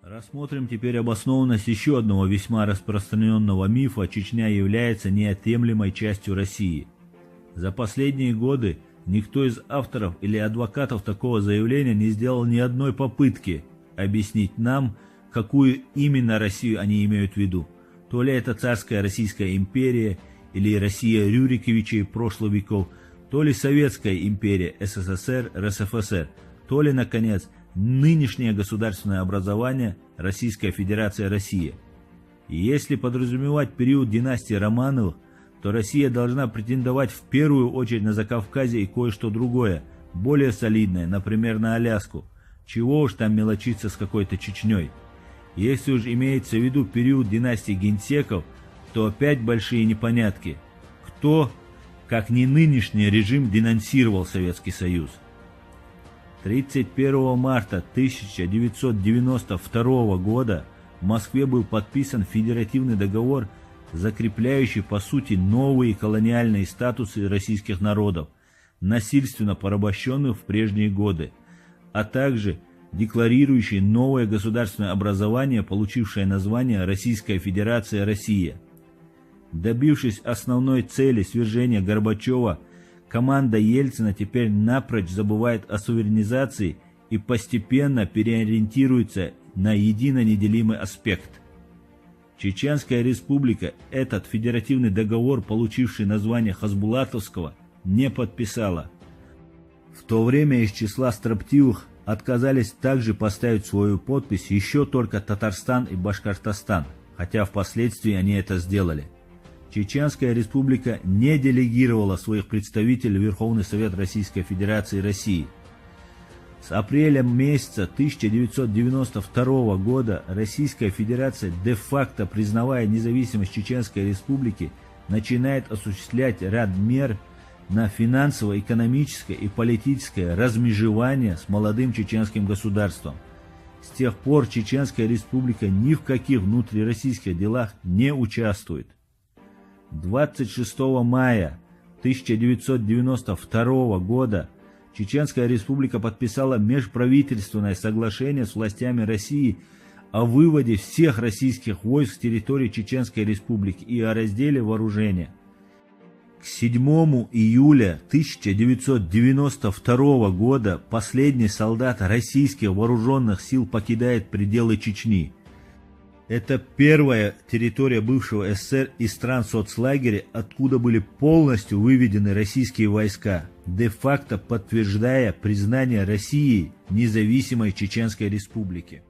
Рассмотрим теперь обоснованность еще одного весьма распространенного мифа: Чечня является неотъемлемой частью России. За последние годы никто из авторов или адвокатов такого заявления не сделал ни одной попытки объяснить нам, какую именно Россию они имеют в виду. То ли это царская Российская империя или Россия Рюриковичей прошлых веков, то ли Советская империя, СССР, РСФСР, то ли, наконец, нынешнее государственное образование Российская Федерация Россия. И если подразумевать период династии Романовых, то Россия должна претендовать в первую очередь на Закавказье и кое-что другое, более солидное, например, на Аляску. Чего уж там мелочиться с какой-то Чечней. Если уж имеется в виду период династии Генсеков, то опять большие непонятки. Кто, как не нынешний режим, денонсировал Советский Союз? 31 марта 1992 года в Москве был подписан федеративный договор, закрепляющий по сути новые колониальные статусы российских народов, насильственно порабощенных в прежние годы, а также декларирующий новое государственное образование, получившее название Российская Федерация Россия. Добившись основной цели свержения Горбачева, команда Ельцина теперь напрочь забывает о суверенизации и постепенно переориентируется на едино неделимый аспект. Чеченская республика этот федеративный договор, получивший название Хасбулатовского, не подписала. В то время из числа строптивых отказались также поставить свою подпись еще только Татарстан и Башкортостан, хотя впоследствии они это сделали. Чеченская республика не делегировала своих представителей в Верховный Совет Российской Федерации России. С апреля месяца 1992 года Российская Федерация, де-факто признавая независимость Чеченской Республики, начинает осуществлять ряд мер на финансовое, экономическое и политическое размежевание с молодым чеченским государством. С тех пор Чеченская Республика ни в каких внутрироссийских делах не участвует. 26 мая 1992 года Чеченская Республика подписала межправительственное соглашение с властями России о выводе всех российских войск с территории Чеченской Республики и о разделе вооружения. К 7 июля 1992 года последний солдат российских вооруженных сил покидает пределы Чечни. Это первая территория бывшего СССР и стран соцлагеря, откуда были полностью выведены российские войска, де-факто подтверждая признание России независимой Чеченской Республики.